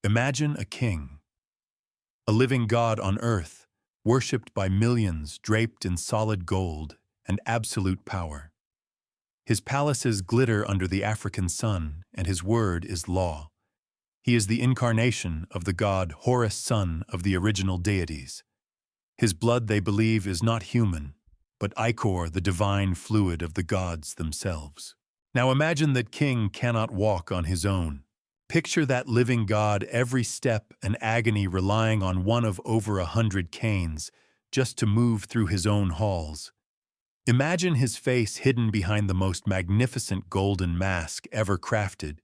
Imagine a king, a living god on earth, worshipped by millions, draped in solid gold and absolute power. His palaces glitter under the African sun, and his word is law. He is the incarnation of the god Horus, son of the original deities. His blood, they believe, is not human, but ichor, the divine fluid of the gods themselves. Now imagine that king cannot walk on his own. Picture that living god, every step an agony, relying on one of over 100 canes just to move through his own halls. Imagine his face hidden behind the most magnificent golden mask ever crafted,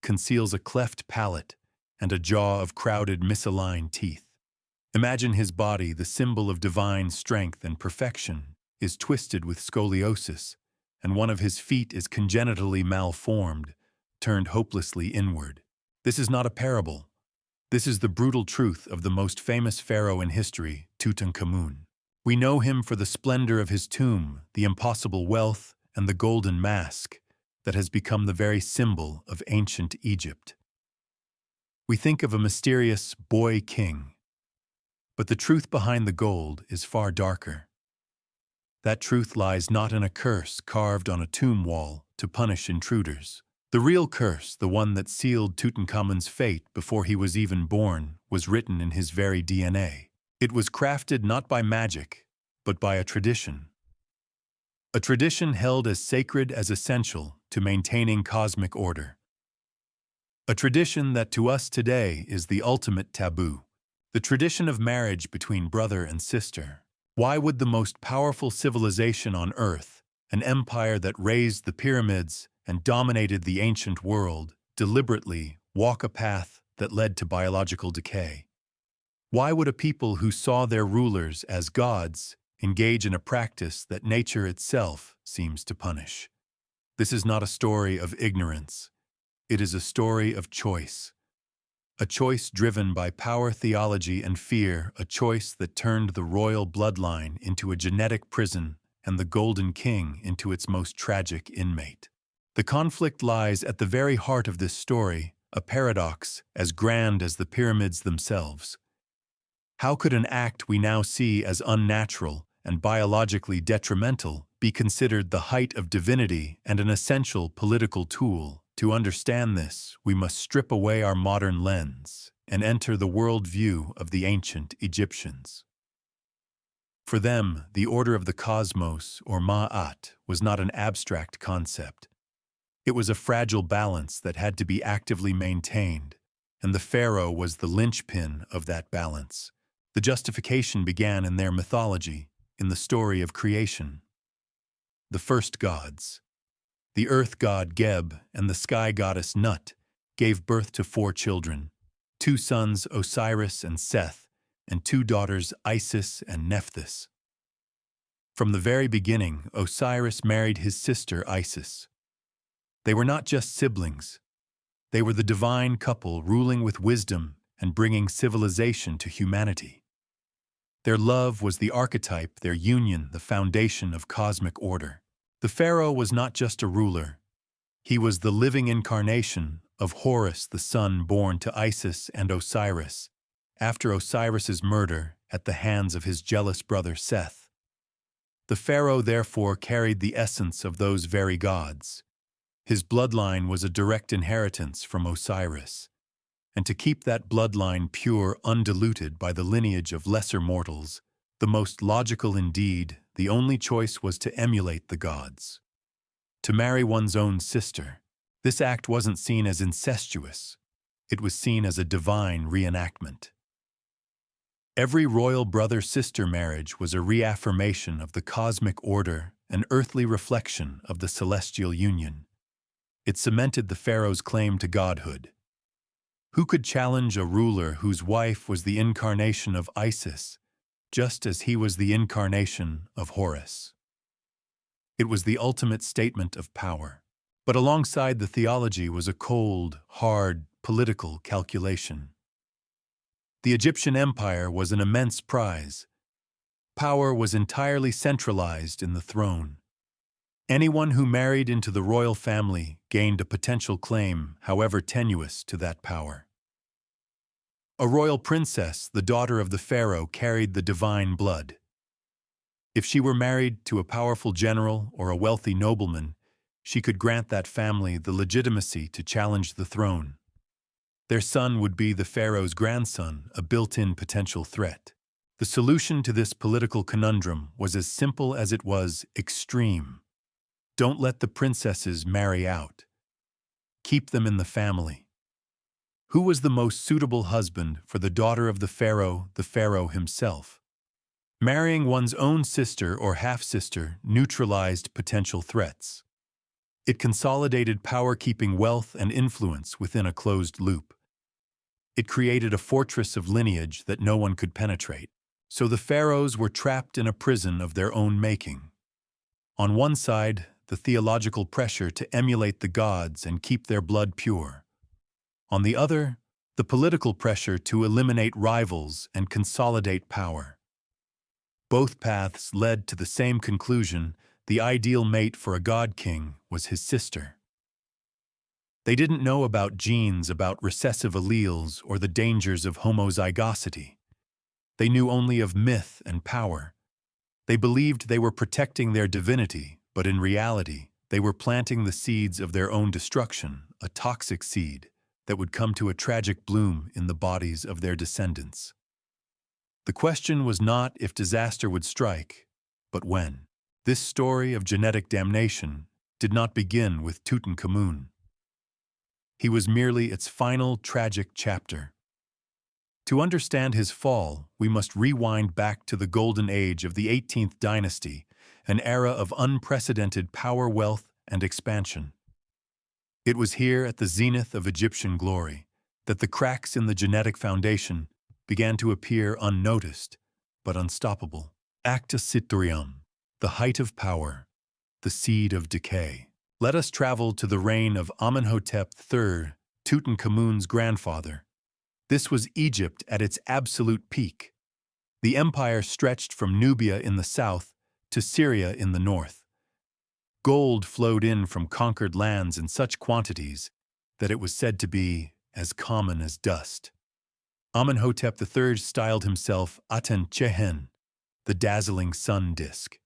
conceals a cleft palate and a jaw of crowded misaligned teeth. Imagine his body, the symbol of divine strength and perfection, is twisted with scoliosis, and one of his feet is congenitally malformed, turned hopelessly inward. This is not a parable. This is the brutal truth of the most famous pharaoh in history, Tutankhamun. We know him for the splendor of his tomb, the impossible wealth, and the golden mask that has become the very symbol of ancient Egypt. We think of a mysterious boy king, but the truth behind the gold is far darker. That truth lies not in a curse carved on a tomb wall to punish intruders. The real curse, the one that sealed Tutankhamun's fate before he was even born, was written in his very DNA. It was crafted not by magic, but by a tradition. A tradition held as sacred as essential to maintaining cosmic order. A tradition that to us today is the ultimate taboo. The tradition of marriage between brother and sister. Why would the most powerful civilization on earth, an empire that raised the pyramids and dominated the ancient world, deliberately walk a path that led to biological decay? Why would a people who saw their rulers as gods engage in a practice that nature itself seems to punish? This is not a story of ignorance. It is a story of choice. A choice driven by power, theology, and fear, a choice that turned the royal bloodline into a genetic prison and the Golden King into its most tragic inmate. The conflict lies at the very heart of this story, a paradox as grand as the pyramids themselves. How could an act we now see as unnatural and biologically detrimental be considered the height of divinity and an essential political tool? To understand this, we must strip away our modern lens and enter the worldview of the ancient Egyptians. For them, the order of the cosmos, or Ma'at, was not an abstract concept. It was a fragile balance that had to be actively maintained, and the pharaoh was the linchpin of that balance. The justification began in their mythology, in the story of creation. The first gods, the earth god Geb and the sky goddess Nut, gave birth to 4 children, 2 sons Osiris and Seth, and 2 daughters Isis and Nephthys. From the very beginning, Osiris married his sister Isis. They were not just siblings. They were the divine couple ruling with wisdom and bringing civilization to humanity. Their love was the archetype, their union the foundation of cosmic order. The pharaoh was not just a ruler. He was the living incarnation of Horus, the son born to Isis and Osiris, after Osiris's murder at the hands of his jealous brother Seth. The pharaoh therefore carried the essence of those very gods. His bloodline was a direct inheritance from Osiris, and to keep that bloodline pure, undiluted by the lineage of lesser mortals, the most logical indeed, the only choice was to emulate the gods. To marry one's own sister, this act wasn't seen as incestuous. It was seen as a divine reenactment. Every royal brother-sister marriage was a reaffirmation of the cosmic order, an earthly reflection of the celestial union. It cemented the pharaoh's claim to godhood. Who could challenge a ruler whose wife was the incarnation of Isis, just as he was the incarnation of Horus? It was the ultimate statement of power. But alongside the theology was a cold, hard, political calculation. The Egyptian Empire was an immense prize. Power was entirely centralized in the throne. Anyone who married into the royal family gained a potential claim, however tenuous, to that power. A royal princess, the daughter of the pharaoh, carried the divine blood. If she were married to a powerful general or a wealthy nobleman, she could grant that family the legitimacy to challenge the throne. Their son would be the pharaoh's grandson, a built-in potential threat. The solution to this political conundrum was as simple as it was extreme. Don't let the princesses marry out. Keep them in the family. Who was the most suitable husband for the daughter of the pharaoh himself? Marrying one's own sister or half-sister neutralized potential threats. It consolidated power, keeping wealth and influence within a closed loop. It created a fortress of lineage that no one could penetrate. So the pharaohs were trapped in a prison of their own making. On one side, the theological pressure to emulate the gods and keep their blood pure. On the other, the political pressure to eliminate rivals and consolidate power. Both paths led to the same conclusion: the ideal mate for a god-king was his sister. They didn't know about genes, about recessive alleles, or the dangers of homozygosity. They knew only of myth and power. They believed they were protecting their divinity, but in reality, they were planting the seeds of their own destruction, a toxic seed that would come to a tragic bloom in the bodies of their descendants. The question was not if disaster would strike, but when. This story of genetic damnation did not begin with Tutankhamun. He was merely its final tragic chapter. To understand his fall, we must rewind back to the golden age of the 18th dynasty, an era of unprecedented power, wealth, and expansion. It was here, at the zenith of Egyptian glory, that the cracks in the genetic foundation began to appear, unnoticed, but unstoppable. Acta Citrium, the height of power, the seed of decay. Let us travel to the reign of Amenhotep III, Tutankhamun's grandfather. This was Egypt at its absolute peak. The empire stretched from Nubia in the south to Syria in the north. Gold flowed in from conquered lands in such quantities that it was said to be as common as dust. Amenhotep III styled himself Aten Chehen, the dazzling sun disk.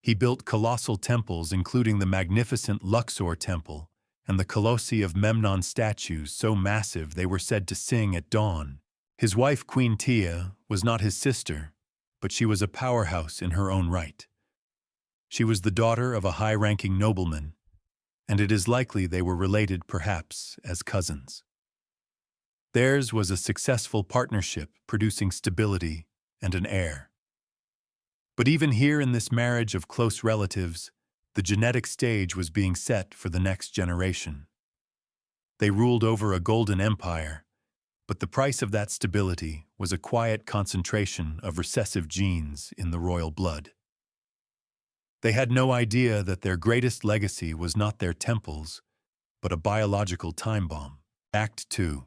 He built colossal temples, including the magnificent Luxor Temple and the colossi of Memnon statues so massive they were said to sing at dawn. His wife, Queen Tia, was not his sister, but she was a powerhouse in her own right. She was the daughter of a high-ranking nobleman, and it is likely they were related, perhaps, as cousins. Theirs was a successful partnership, producing stability and an heir. But even here in this marriage of close relatives, the genetic stage was being set for the next generation. They ruled over a golden empire, but the price of that stability was a quiet concentration of recessive genes in the royal blood. They had no idea that their greatest legacy was not their temples, but a biological time bomb. Act 2.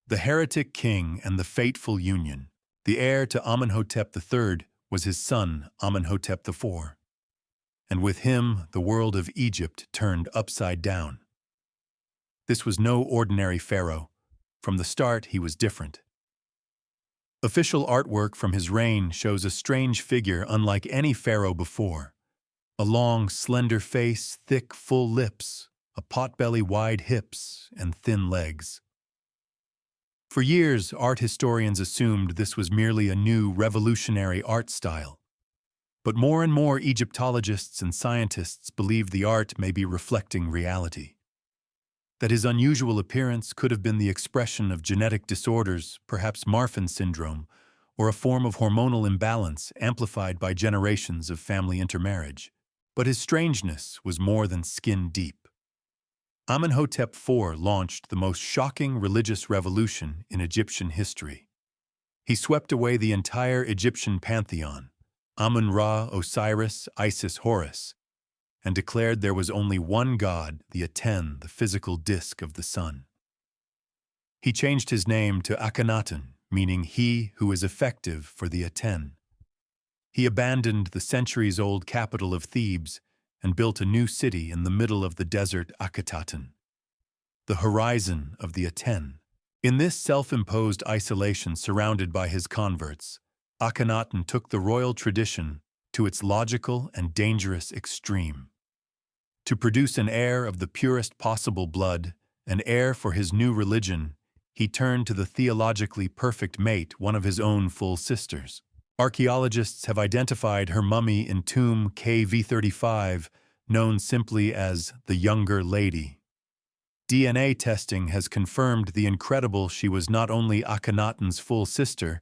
The heretic king and the fateful union. The heir to Amenhotep III was his son Amenhotep IV. And with him, the world of Egypt turned upside down. This was no ordinary pharaoh. From the start, he was different. Official artwork from his reign shows a strange figure unlike any pharaoh before. A long, slender face, thick, full lips, a potbelly, wide hips, and thin legs. For years, art historians assumed this was merely a new, revolutionary art style. But more and more Egyptologists and scientists believe the art may be reflecting reality. That his unusual appearance could have been the expression of genetic disorders, perhaps Marfan syndrome, or a form of hormonal imbalance amplified by generations of family intermarriage. But his strangeness was more than skin deep. Amenhotep IV launched the most shocking religious revolution in Egyptian history. He swept away the entire Egyptian pantheon, Amun-Ra, Osiris, Isis, Horus, and declared there was only one god, the Aten, the physical disk of the sun. He changed his name to Akhenaten, meaning he who is effective for the Aten. He abandoned the centuries-old capital of Thebes and built a new city in the middle of the desert, Akhetaten, the horizon of the Aten. In this self-imposed isolation surrounded by his converts, Akhenaten took the royal tradition to its logical and dangerous extreme. To produce an heir of the purest possible blood, an heir for his new religion, he turned to the theologically perfect mate, one of his own full sisters. Archaeologists have identified her mummy in tomb KV35, known simply as the Younger Lady. DNA testing has confirmed the incredible she was not only Akhenaten's full sister,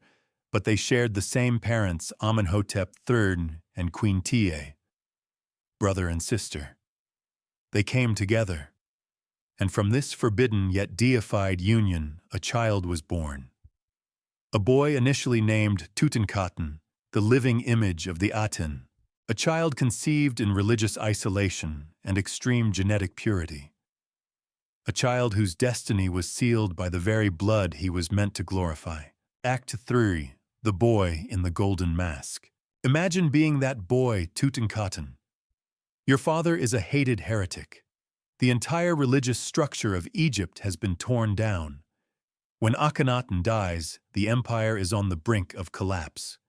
but they shared the same parents, Amenhotep III and Queen Tiye. Brother and sister. They came together, and from this forbidden yet deified union, a child was born. A boy initially named Tutankhamun, the living image of the Aten, a child conceived in religious isolation and extreme genetic purity. A child whose destiny was sealed by the very blood he was meant to glorify. Act 3, the boy in the golden mask. Imagine being that boy, Tutankhamun. Your father is a hated heretic. The entire religious structure of Egypt has been torn down. When Akhenaten dies, the empire is on the brink of collapse.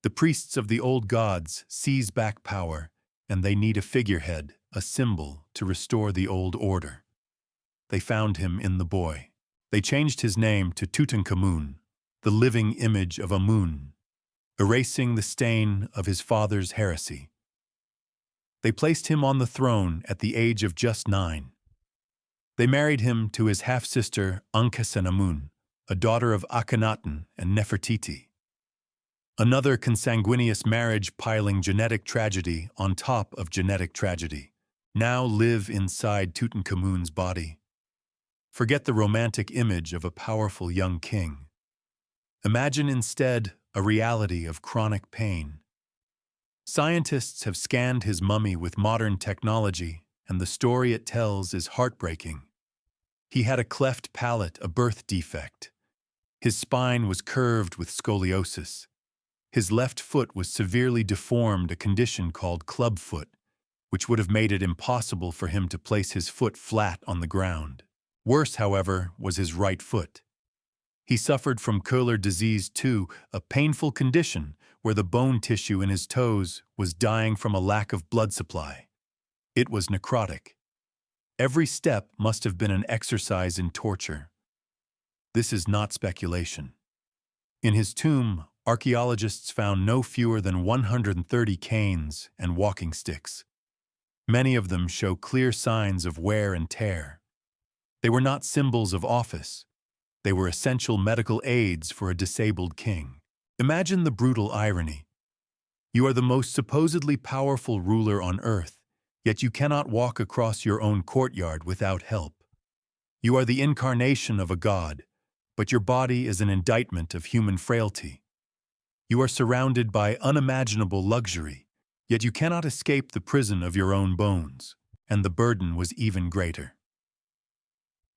The priests of the old gods seize back power, and they need a figurehead, a symbol, to restore the old order. They found him in the boy. They changed his name to Tutankhamun, the living image of Amun, erasing the stain of his father's heresy. They placed him on the throne at the age of just 9. They married him to his half-sister Ankhesenamun, a daughter of Akhenaten and Nefertiti. Another consanguineous marriage piling genetic tragedy on top of genetic tragedy. Now live inside Tutankhamun's body. Forget the romantic image of a powerful young king. Imagine instead a reality of chronic pain. Scientists have scanned his mummy with modern technology, and the story it tells is heartbreaking. He had a cleft palate, a birth defect. His spine was curved with scoliosis. His left foot was severely deformed, a condition called clubfoot, which would have made it impossible for him to place his foot flat on the ground. Worse, however, was his right foot. He suffered from Köhler disease too, a painful condition where the bone tissue in his toes was dying from a lack of blood supply. It was necrotic. Every step must have been an exercise in torture. This is not speculation. In his tomb, archaeologists found no fewer than 130 canes and walking sticks. Many of them show clear signs of wear and tear. They were not symbols of office. They were essential medical aids for a disabled king. Imagine the brutal irony. You are the most supposedly powerful ruler on earth, yet you cannot walk across your own courtyard without help. You are the incarnation of a god, but your body is an indictment of human frailty. You are surrounded by unimaginable luxury, yet you cannot escape the prison of your own bones, and the burden was even greater.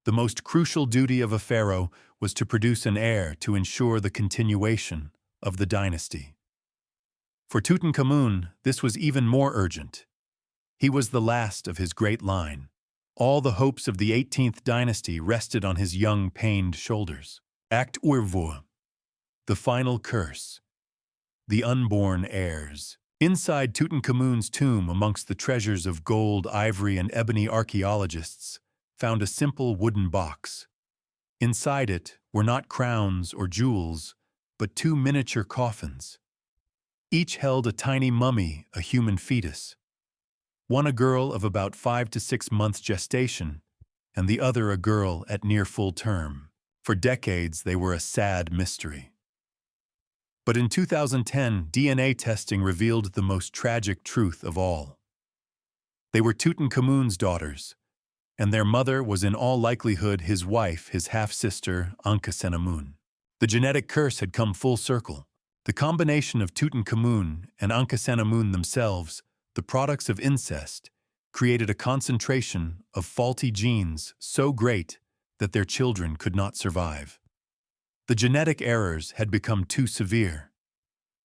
The most crucial duty of a pharaoh was to produce an heir to ensure the continuation of the dynasty. For Tutankhamun, this was even more urgent. He was the last of his great line. All the hopes of the 18th dynasty rested on his young, pained shoulders. Act Urvur. The final curse. The unborn heirs. Inside Tutankhamun's tomb, amongst the treasures of gold, ivory, and ebony, archaeologists found a simple wooden box. Inside it were not crowns or jewels, but 2 miniature coffins. Each held a tiny mummy, a human fetus. One a girl of about 5 to 6 months gestation, and the other a girl at near full term. For decades, they were a sad mystery. But in 2010, DNA testing revealed the most tragic truth of all. They were Tutankhamun's daughters, and their mother was in all likelihood his wife, his half-sister, Ankhesenamun. The genetic curse had come full circle. The combination of Tutankhamun and Ankhesenamun themselves, the products of incest, created a concentration of faulty genes so great that their children could not survive. The genetic errors had become too severe.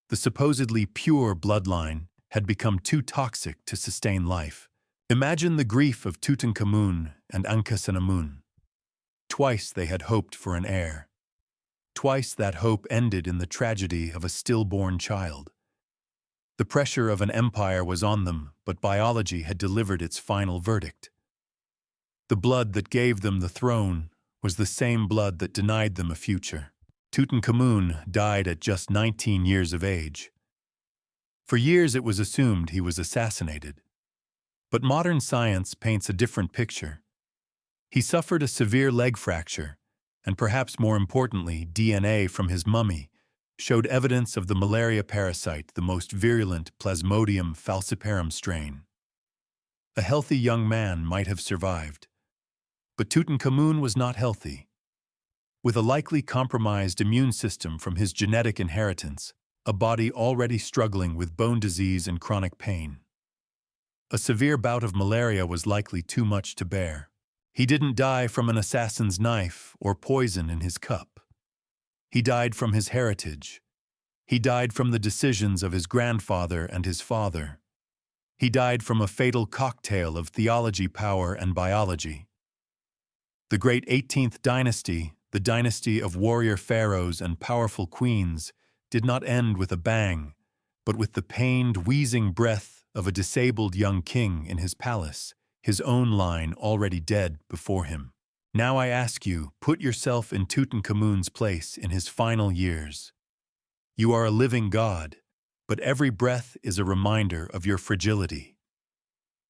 The supposedly pure bloodline had become too toxic to sustain life. Imagine the grief of Tutankhamun and Ankhesenamun. Twice they had hoped for an heir. Twice that hope ended in the tragedy of a stillborn child. The pressure of an empire was on them, but biology had delivered its final verdict. The blood that gave them the throne was the same blood that denied them a future. Tutankhamun died at just 19 years of age. For years it was assumed he was assassinated. But modern science paints a different picture. He suffered a severe leg fracture, and perhaps more importantly, DNA from his mummy showed evidence of the malaria parasite, the most virulent Plasmodium falciparum strain. A healthy young man might have survived. But Tutankhamun was not healthy. With a likely compromised immune system from his genetic inheritance, a body already struggling with bone disease and chronic pain. A severe bout of malaria was likely too much to bear. He didn't die from an assassin's knife or poison in his cup. He died from his heritage. He died from the decisions of his grandfather and his father. He died from a fatal cocktail of theology, power, and biology. The great 18th dynasty, the dynasty of warrior pharaohs and powerful queens, did not end with a bang, but with the pained, wheezing breath of a disabled young king in his palace, his own line already dead before him. Now I ask you, put yourself in Tutankhamun's place in his final years. You are a living god, but every breath is a reminder of your fragility.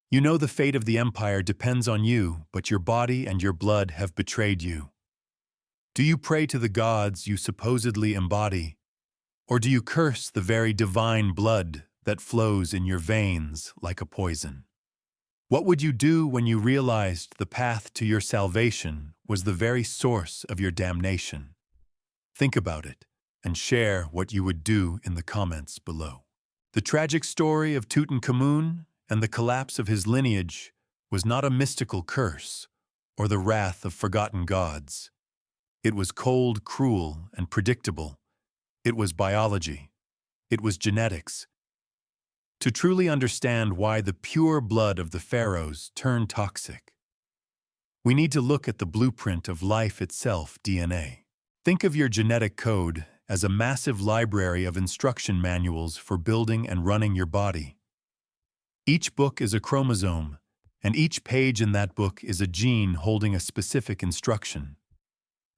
You know the fate of the empire depends on you, but your body and your blood have betrayed you. Do you pray to the gods you supposedly embody, or do you curse the very divine blood that flows in your veins like a poison? What would you do when you realized the path to your salvation was the very source of your damnation? Think about it and share what you would do in the comments below. The tragic story of Tutankhamun and the collapse of his lineage was not a mystical curse or the wrath of forgotten gods. It was cold, cruel, and predictable. It was biology. It was genetics. To truly understand why the pure blood of the pharaohs turned toxic, we need to look at the blueprint of life itself, DNA. Think of your genetic code as a massive library of instruction manuals for building and running your body. Each book is a chromosome, and each page in that book is a gene holding a specific instruction.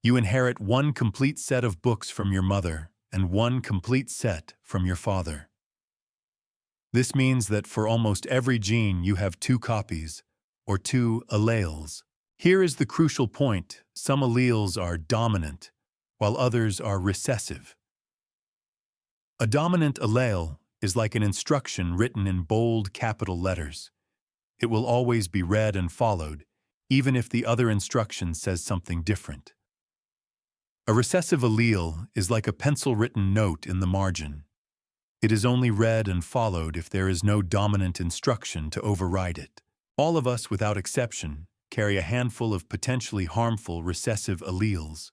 You inherit one complete set of books from your mother and one complete set from your father. This means that for almost every gene you have two copies, or two alleles. Here is the crucial point: some alleles are dominant, while others are recessive. A dominant allele is like an instruction written in bold capital letters. It will always be read and followed, even if the other instruction says something different. A recessive allele is like a pencil-written note in the margin. It is only read and followed if there is no dominant instruction to override it. All of us, without exception, carry a handful of potentially harmful recessive alleles.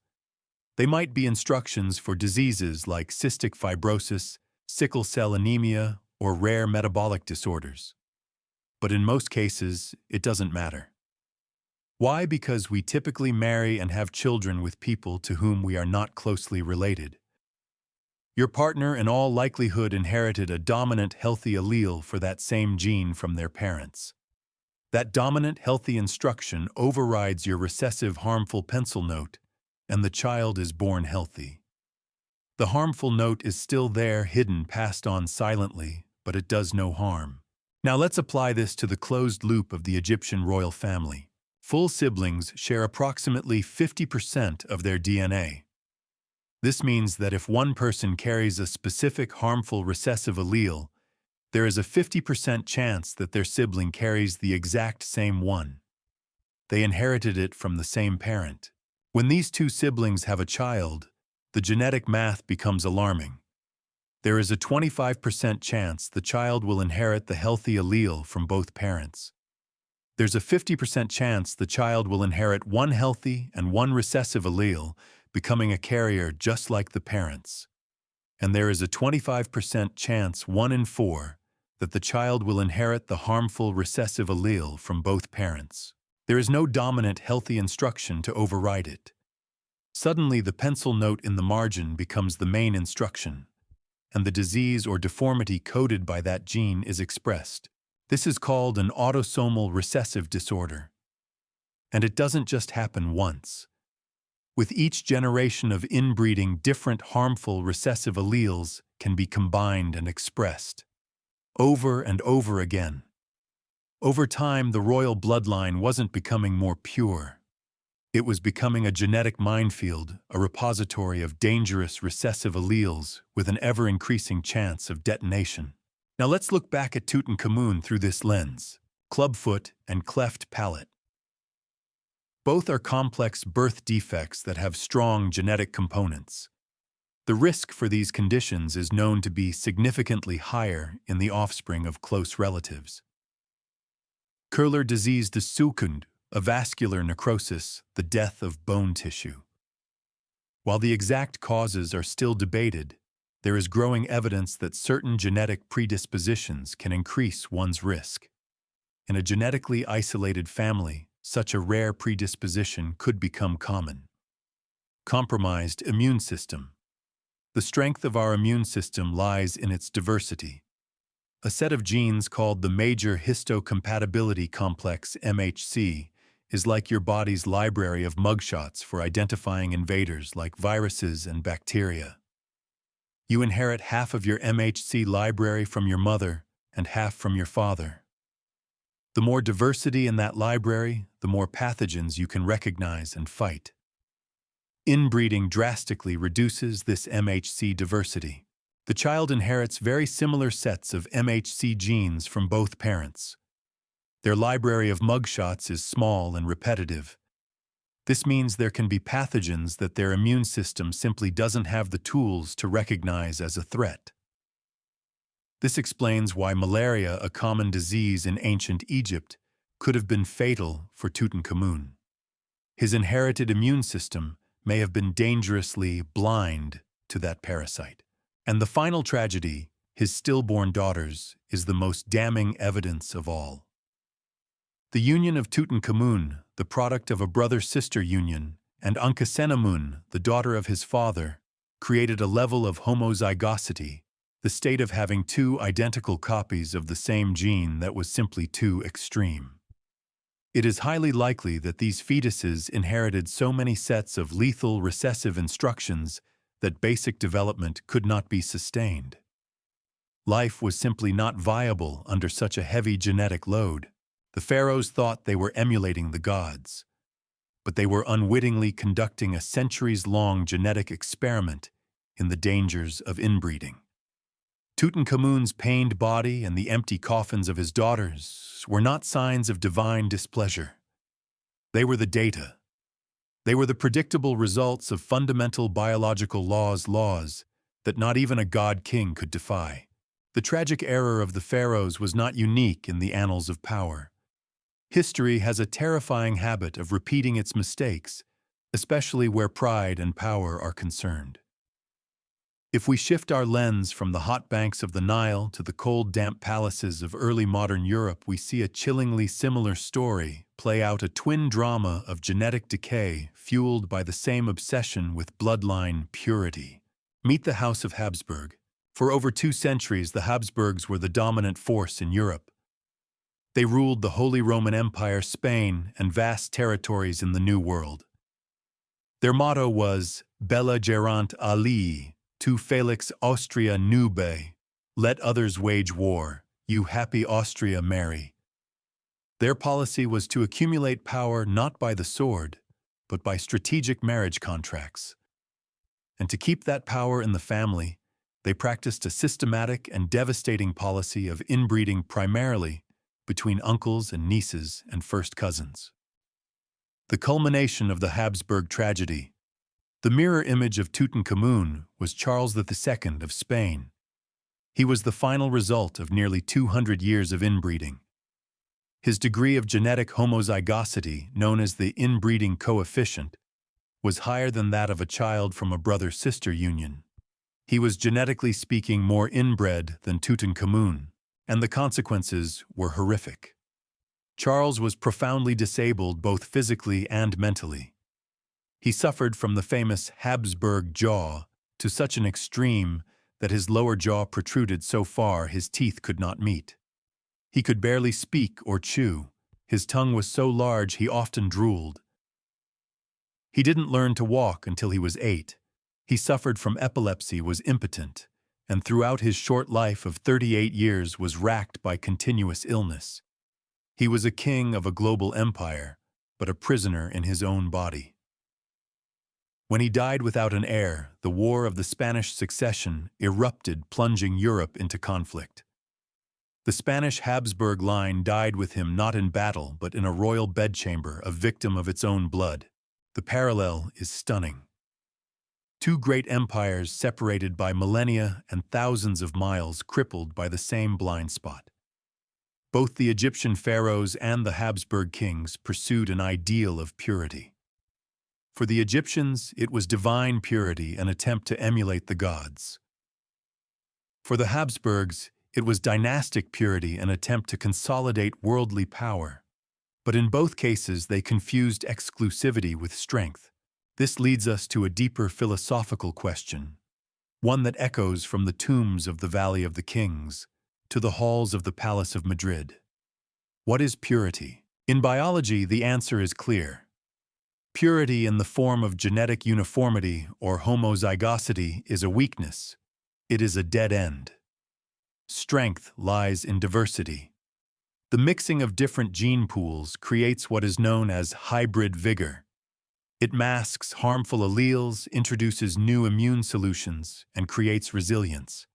They might be instructions for diseases like cystic fibrosis, sickle cell anemia, or rare metabolic disorders. But in most cases, it doesn't matter. Why? Because we typically marry and have children with people to whom we are not closely related. Your partner in all likelihood inherited a dominant healthy allele for that same gene from their parents. That dominant healthy instruction overrides your recessive harmful pencil note, and the child is born healthy. The harmful note is still there, hidden, passed on silently, but it does no harm. Now let's apply this to the closed loop of the Egyptian royal family. Full siblings share approximately 50% of their DNA. This means that if one person carries a specific harmful recessive allele, there is a 50% chance that their sibling carries the exact same one. They inherited it from the same parent. When these two siblings have a child, the genetic math becomes alarming. There is a 25% chance the child will inherit the healthy allele from both parents. There's a 50% chance the child will inherit one healthy and one recessive allele, becoming a carrier just like the parents. And there is a 25% chance, 1 in 4, that the child will inherit the harmful recessive allele from both parents. There is no dominant, healthy instruction to override it. Suddenly, the pencil note in the margin becomes the main instruction, and the disease or deformity coded by that gene is expressed. This is called an autosomal recessive disorder. And it doesn't just happen once. With each generation of inbreeding, different harmful recessive alleles can be combined and expressed, over and over again. Over time, the royal bloodline wasn't becoming more pure. It was becoming a genetic minefield, a repository of dangerous recessive alleles with an ever-increasing chance of detonation. Now let's look back at Tutankhamun through this lens: clubfoot and cleft palate. Both are complex birth defects that have strong genetic components. The risk for these conditions is known to be significantly higher in the offspring of close relatives. Curler disease de Sukund, a vascular necrosis, the death of bone tissue. While the exact causes are still debated, there is growing evidence that certain genetic predispositions can increase one's risk. In a genetically isolated family, such a rare predisposition could become common. Compromised immune system. The strength of our immune system lies in its diversity. A set of genes called the major histocompatibility complex (MHC) is like your body's library of mugshots for identifying invaders like viruses and bacteria. You inherit half of your MHC library from your mother and half from your father. The more diversity in that library, the more pathogens you can recognize and fight. Inbreeding drastically reduces this MHC diversity. The child inherits very similar sets of MHC genes from both parents. Their library of mugshots is small and repetitive. This means there can be pathogens that their immune system simply doesn't have the tools to recognize as a threat. This explains why malaria, a common disease in ancient Egypt, could have been fatal for Tutankhamun. His inherited immune system may have been dangerously blind to that parasite. And the final tragedy, his stillborn daughters, is the most damning evidence of all. The union of Tutankhamun, the product of a brother-sister union, and Ankhesenamun, the daughter of his father, created a level of homozygosity, the state of having two identical copies of the same gene that was simply too extreme. It is highly likely that these fetuses inherited so many sets of lethal recessive instructions that basic development could not be sustained. Life was simply not viable under such a heavy genetic load. The pharaohs thought they were emulating the gods, but they were unwittingly conducting a centuries-long genetic experiment in the dangers of inbreeding. Tutankhamun's pained body and the empty coffins of his daughters were not signs of divine displeasure. They were the data. They were the predictable results of fundamental biological laws that not even a god-king could defy. The tragic error of the pharaohs was not unique in the annals of power. History has a terrifying habit of repeating its mistakes, especially where pride and power are concerned. If we shift our lens from the hot banks of the Nile to the cold, damp palaces of early modern Europe, we see a chillingly similar story play out, a twin drama of genetic decay fueled by the same obsession with bloodline purity. Meet the House of Habsburg. For over 2 centuries, the Habsburgs were the dominant force in Europe. They ruled the Holy Roman Empire, Spain, and vast territories in the New World. Their motto was Bella gerant alii, tu felix Austria nube, let others wage war, you happy Austria marry. Their policy was to accumulate power not by the sword, but by strategic marriage contracts. And to keep that power in the family, they practiced a systematic and devastating policy of inbreeding primarily between uncles and nieces and first cousins. The culmination of the Habsburg tragedy, the mirror image of Tutankhamun, was Charles II of Spain. He was the final result of nearly 200 years of inbreeding. His degree of genetic homozygosity, known as the inbreeding coefficient, was higher than that of a child from a brother-sister union. He was genetically speaking more inbred than Tutankhamun, and the consequences were horrific. Charles was profoundly disabled both physically and mentally. He suffered from the famous Habsburg jaw to such an extreme that his lower jaw protruded so far his teeth could not meet. He could barely speak or chew. His tongue was so large he often drooled. He didn't learn to walk until he was 8. He suffered from epilepsy, was impotent, and throughout his short life of 38 years was racked by continuous illness. He was a king of a global empire, but a prisoner in his own body. When he died without an heir, the War of the Spanish Succession erupted, plunging Europe into conflict. The Spanish Habsburg line died with him not in battle, but in a royal bedchamber, a victim of its own blood. The parallel is stunning. Two great empires separated by millennia and thousands of miles, crippled by the same blind spot. Both the Egyptian pharaohs and the Habsburg kings pursued an ideal of purity. For the Egyptians, it was divine purity, an attempt to emulate the gods. For the Habsburgs, it was dynastic purity, an attempt to consolidate worldly power. But in both cases, they confused exclusivity with strength. This leads us to a deeper philosophical question, one that echoes from the tombs of the Valley of the Kings to the halls of the Palace of Madrid. What is purity? In biology, the answer is clear. Purity in the form of genetic uniformity or homozygosity is a weakness. It is a dead end. Strength lies in diversity. The mixing of different gene pools creates what is known as hybrid vigor. It masks harmful alleles, introduces new immune solutions, and creates resilience.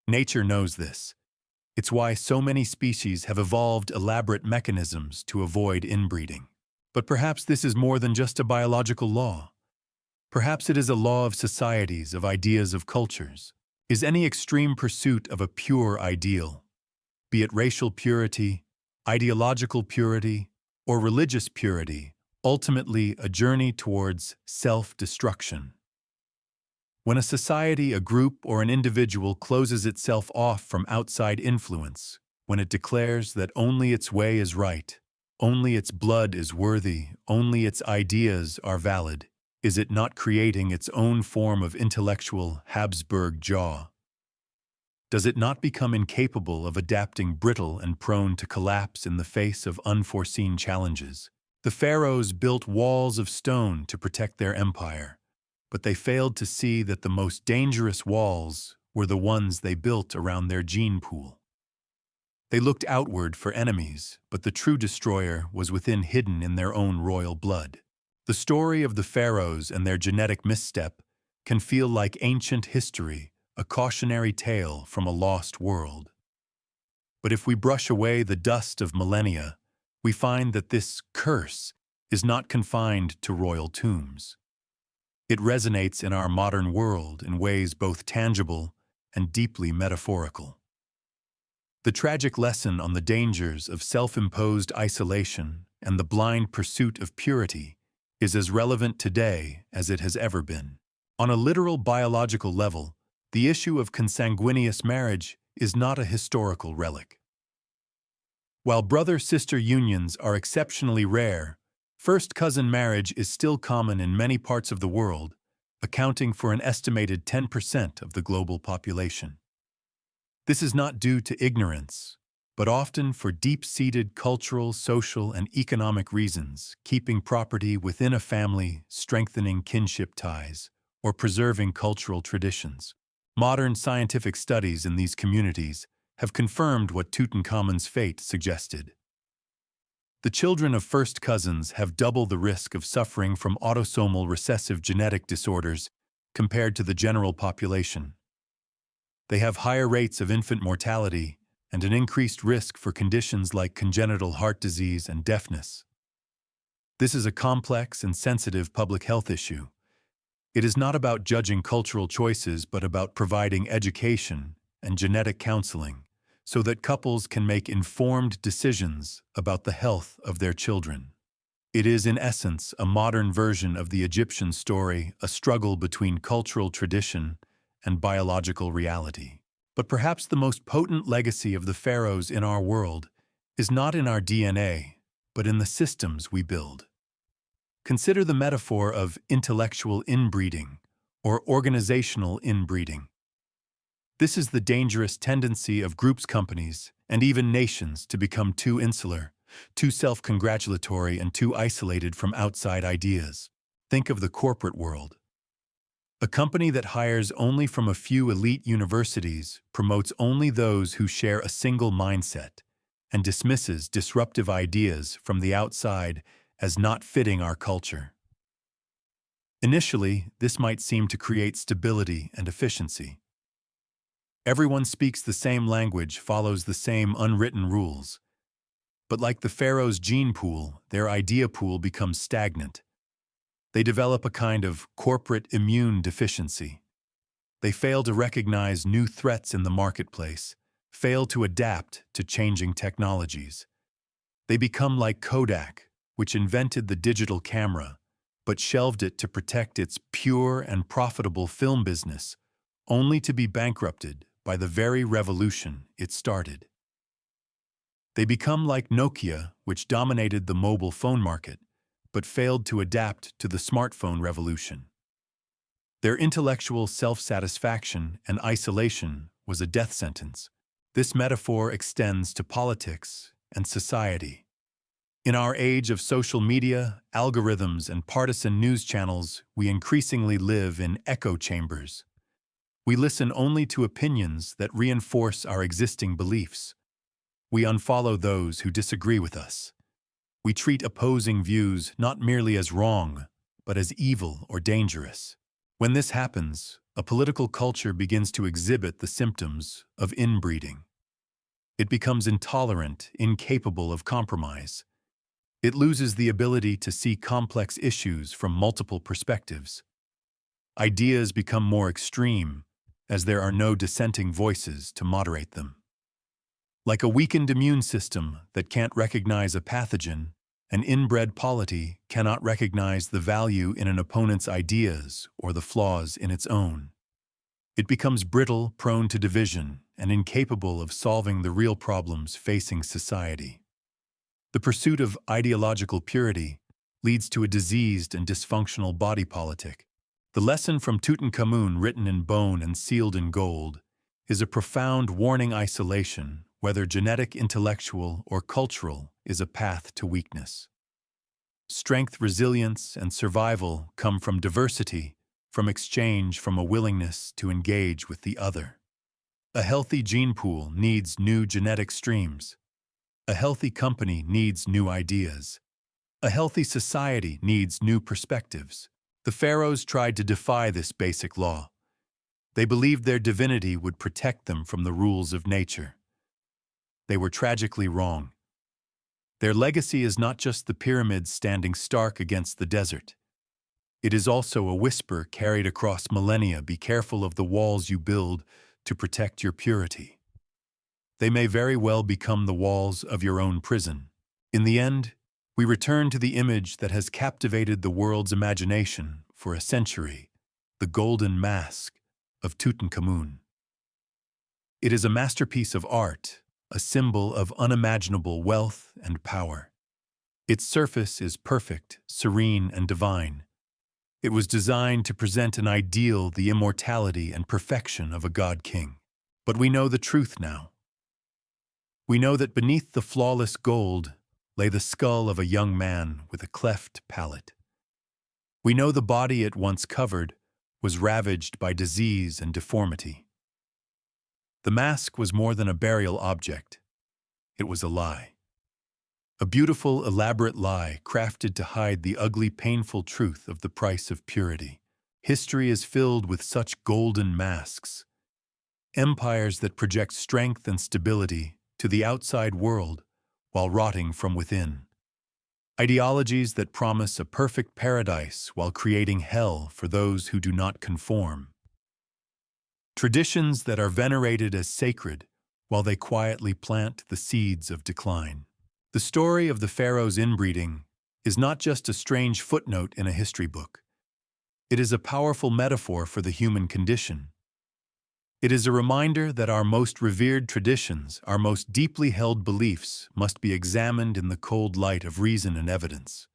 Nature knows this. It's why so many species have evolved elaborate mechanisms to avoid inbreeding. But perhaps this is more than just a biological law. Perhaps it is a law of societies, of ideas, of cultures. Is any extreme pursuit of a pure ideal, be it racial purity, ideological purity, or religious purity, ultimately a journey towards self-destruction? When a society, a group, or an individual closes itself off from outside influence, when it declares that only its way is right, only its blood is worthy, only its ideas are valid, is it not creating its own form of intellectual Habsburg jaw? Does it not become incapable of adapting, brittle and prone to collapse in the face of unforeseen challenges? The pharaohs built walls of stone to protect their empire, but they failed to see that the most dangerous walls were the ones they built around their gene pool. They looked outward for enemies, but the true destroyer was within, hidden in their own royal blood. The story of the pharaohs and their genetic misstep can feel like ancient history, a cautionary tale from a lost world. But if we brush away the dust of millennia, we find that this curse is not confined to royal tombs. It resonates in our modern world in ways both tangible and deeply metaphorical. The tragic lesson on the dangers of self-imposed isolation and the blind pursuit of purity is as relevant today as it has ever been. On a literal biological level, the issue of consanguineous marriage is not a historical relic. While brother-sister unions are exceptionally rare, first-cousin marriage is still common in many parts of the world, accounting for an estimated 10% of the global population. This is not due to ignorance, but often for deep-seated cultural, social, and economic reasons, keeping property within a family, strengthening kinship ties, or preserving cultural traditions. Modern scientific studies in these communities have confirmed what Tutankhamun's fate suggested. The children of first cousins have double the risk of suffering from autosomal recessive genetic disorders compared to the general population. They have higher rates of infant mortality and an increased risk for conditions like congenital heart disease and deafness. This is a complex and sensitive public health issue. It is not about judging cultural choices, but about providing education and genetic counseling so that couples can make informed decisions about the health of their children. It is, in essence, a modern version of the Egyptian story, a struggle between cultural tradition and biological reality. But perhaps the most potent legacy of the pharaohs in our world is not in our DNA, but in the systems we build. Consider the metaphor of intellectual inbreeding or organizational inbreeding. This is the dangerous tendency of groups, companies, and even nations to become too insular, too self-congratulatory, and too isolated from outside ideas. Think of the corporate world. A company that hires only from a few elite universities promotes only those who share a single mindset and dismisses disruptive ideas from the outside as not fitting our culture. Initially, this might seem to create stability and efficiency. Everyone speaks the same language, follows the same unwritten rules. But like the pharaoh's gene pool, their idea pool becomes stagnant. They develop a kind of corporate immune deficiency. They fail to recognize new threats in the marketplace, fail to adapt to changing technologies. They become like Kodak, which invented the digital camera, but shelved it to protect its pure and profitable film business, only to be bankrupted by the very revolution it started. They become like Nokia, which dominated the mobile phone market, but failed to adapt to the smartphone revolution. Their intellectual self-satisfaction and isolation was a death sentence. This metaphor extends to politics and society. In our age of social media, algorithms, and partisan news channels, we increasingly live in echo chambers. We listen only to opinions that reinforce our existing beliefs. We unfollow those who disagree with us. We treat opposing views not merely as wrong, but as evil or dangerous. When this happens, a political culture begins to exhibit the symptoms of inbreeding. It becomes intolerant, incapable of compromise. It loses the ability to see complex issues from multiple perspectives. Ideas become more extreme, as there are no dissenting voices to moderate them. Like a weakened immune system that can't recognize a pathogen, an inbred polity cannot recognize the value in an opponent's ideas or the flaws in its own. It becomes brittle, prone to division, and incapable of solving the real problems facing society. The pursuit of ideological purity leads to a diseased and dysfunctional body politic. The lesson from Tutankhamun, written in bone and sealed in gold, is a profound warning: isolation, whether genetic, intellectual, or cultural, is a path to weakness. Strength, resilience, and survival come from diversity, from exchange, from a willingness to engage with the other. A healthy gene pool needs new genetic streams. A healthy company needs new ideas. A healthy society needs new perspectives. The pharaohs tried to defy this basic law. They believed their divinity would protect them from the rules of nature. They were tragically wrong. Their legacy is not just the pyramids standing stark against the desert. It is also a whisper carried across millennia: be careful of the walls you build to protect your purity. They may very well become the walls of your own prison. In the end, we return to the image that has captivated the world's imagination for a century: the golden mask of Tutankhamun. It is a masterpiece of art, a symbol of unimaginable wealth and power. Its surface is perfect, serene, and divine. It was designed to present an ideal, the immortality and perfection of a god-king. But we know the truth now. We know that beneath the flawless gold lay the skull of a young man with a cleft palate. We know the body it once covered was ravaged by disease and deformity. The mask was more than a burial object. It was a lie. A beautiful, elaborate lie crafted to hide the ugly, painful truth of the price of purity. History is filled with such golden masks. Empires that project strength and stability to the outside world while rotting from within. Ideologies that promise a perfect paradise while creating hell for those who do not conform. Traditions that are venerated as sacred while they quietly plant the seeds of decline. The story of the pharaoh's inbreeding is not just a strange footnote in a history book. It is a powerful metaphor for the human condition. It is a reminder that our most revered traditions, our most deeply held beliefs, must be examined in the cold light of reason and evidence.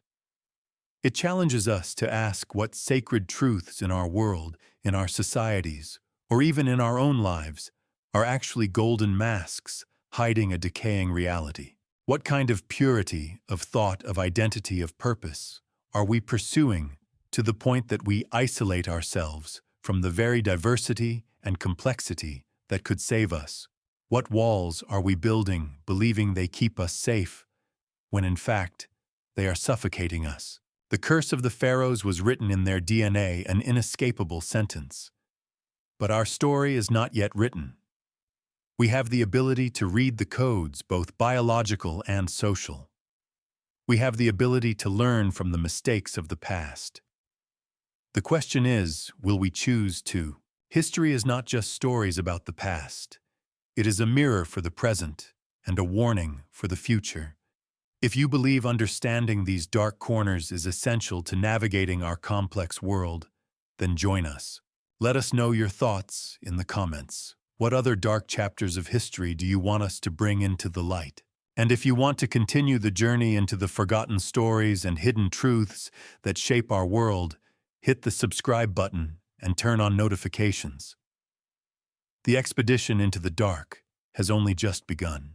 It challenges us to ask what sacred truths in our world, in our societies, or even in our own lives, are actually golden masks hiding a decaying reality. What kind of purity, of thought, of identity, of purpose are we pursuing to the point that we isolate ourselves from the very diversity and complexity that could save us? What walls are we building, believing they keep us safe, when in fact they are suffocating us? The curse of the pharaohs was written in their DNA, an inescapable sentence. But our story is not yet written. We have the ability to read the codes, both biological and social. We have the ability to learn from the mistakes of the past. The question is, will we choose to? History is not just stories about the past. It is a mirror for the present and a warning for the future. If you believe understanding these dark corners is essential to navigating our complex world, then join us. Let us know your thoughts in the comments. What other dark chapters of history do you want us to bring into the light? And if you want to continue the journey into the forgotten stories and hidden truths that shape our world, hit the subscribe button and turn on notifications. The expedition into the dark has only just begun.